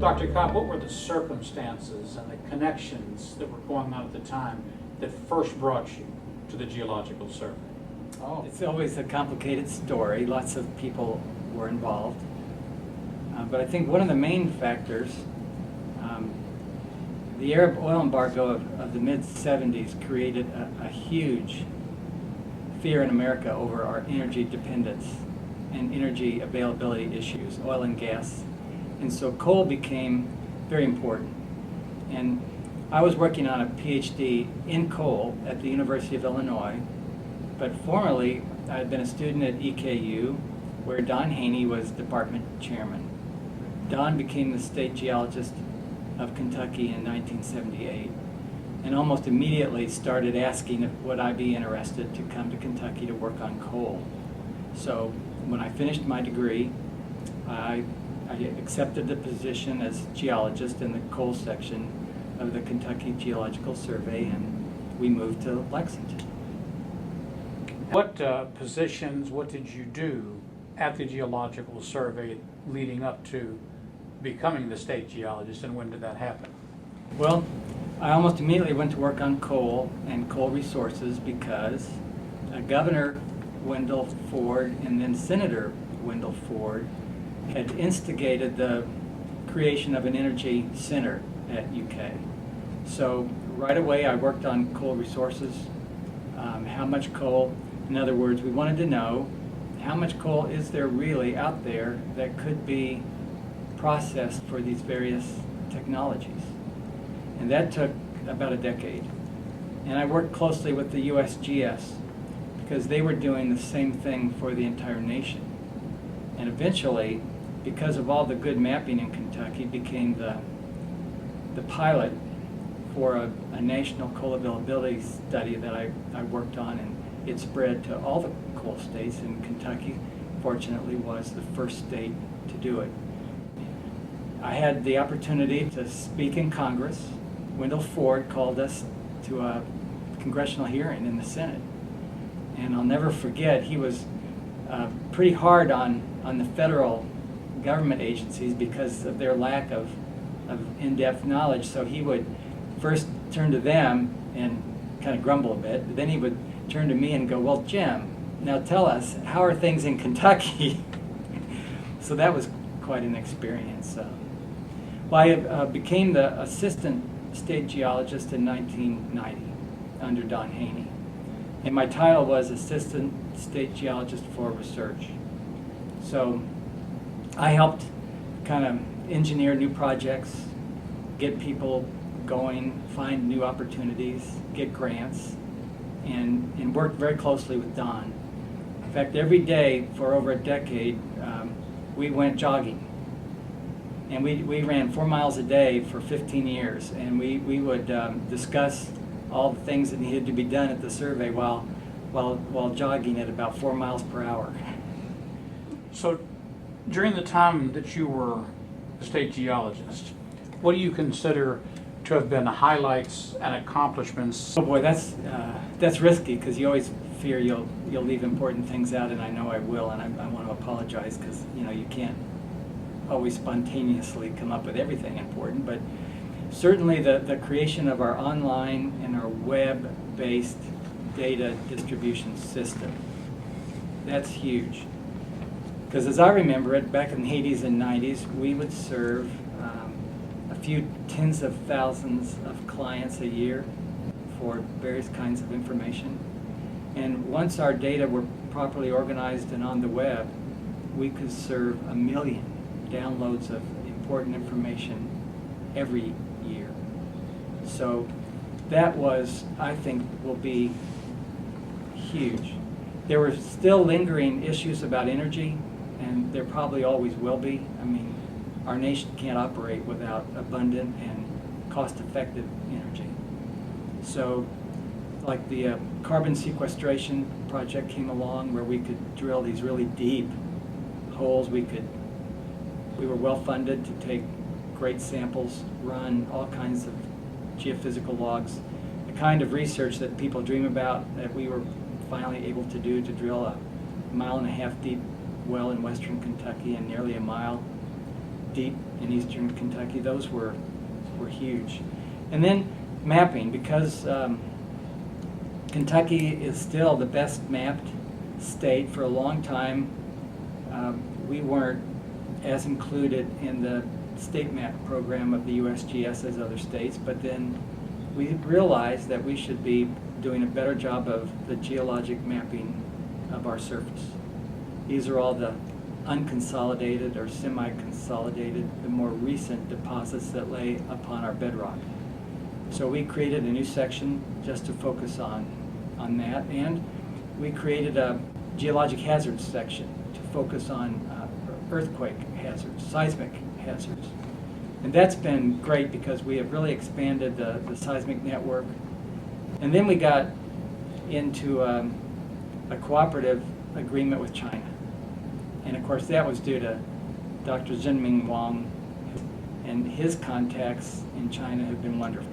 Dr. Cobb, what were the circumstances and the connections that were going on at the time that first brought you to the Geological Survey? Oh, it's always a complicated story. Lots of people were involved. But I think one of the main factors, the Arab oil embargo of the mid-'70s created a huge fear in America over our energy dependence and energy availability issues, oil and gas. And so coal became very important. And I was working on a PhD in coal at the University of Illinois, but formerly I had been a student at EKU, where Don Haney was department chairman. Don became the state geologist of Kentucky in 1978, and almost immediately started asking if would I be interested to come to Kentucky to work on coal. So when I finished my degree, I accepted the position as geologist in the coal section of the Kentucky Geological Survey, and we moved to Lexington. What positions, what did you do at the Geological Survey leading up to becoming the state geologist, and when did that happen? Well, I almost immediately went to work on coal and coal resources because Governor Wendell Ford and then Senator Wendell Ford had instigated the creation of an energy center at UK. So right away I worked on coal resources, how much coal, in other words, we wanted to know how much coal is there really out there that could be processed for these various technologies. And that took about a decade. And I worked closely with the USGS because they were doing the same thing for the entire nation. And eventually, because of all the good mapping in Kentucky, became the pilot for a national coal availability study that I worked on, and it spread to all the coal states, and Kentucky, fortunately, was the first state to do it. I had the opportunity to speak in Congress. Wendell Ford called us to a congressional hearing in the Senate. And I'll never forget, he was pretty hard on the federal government agencies because of their lack of in-depth knowledge. So he would first turn to them and kind of grumble a bit. Then he would turn to me and go, "Well, Jim, now tell us, how are things in Kentucky?" So that was quite an experience. Well, I became the assistant state geologist in 1990 under Don Haney. And my title was Assistant State Geologist for Research. So I helped kind of engineer new projects, get people going, find new opportunities, get grants, and worked very closely with Don. In fact, every day for over a decade, we went jogging. And we ran 4 miles a day for 15 years, and we would discuss all the things that needed to be done at the survey while jogging at about 4 miles per hour. So during the time that you were a state geologist, what do you consider to have been highlights and accomplishments? Oh boy, that's risky, because you always fear you'll leave important things out, and I know I will, and I want to apologize because you can't always spontaneously come up with everything important, but certainly the creation of our online and our web-based data distribution system. That's huge. Because as I remember it, back in the 80s and 90s, we would serve a few tens of thousands of clients a year for various kinds of information. And once our data were properly organized and on the web, we could serve 1 million downloads of important information every year. So that was, I think, will be huge. There were still lingering issues about energy, and there probably always will be. I mean, our nation can't operate without abundant and cost-effective energy. So like the carbon sequestration project came along, where we could drill these really deep holes. We were well funded to take great samples, run all kinds of geophysical logs, the kind of research that people dream about, that we were finally able to do, to drill a 1.5 mile deep well in western Kentucky and nearly 1 mile deep in eastern Kentucky. Those were huge. And then mapping, because Kentucky is still the best mapped state. For a long time, we weren't as included in the state map program of the USGS as other states, but then we realized that we should be doing a better job of the geologic mapping of our surface. These are all the unconsolidated or semi-consolidated, the more recent deposits that lay upon our bedrock. So we created a new section just to focus on that, and we created a geologic hazards section to focus on earthquake hazards, seismic hazards. And that's been great because we have really expanded the seismic network. And then we got into a cooperative agreement with China. And of course that was due to Dr. Zhenming Wang, and his contacts in China have been wonderful.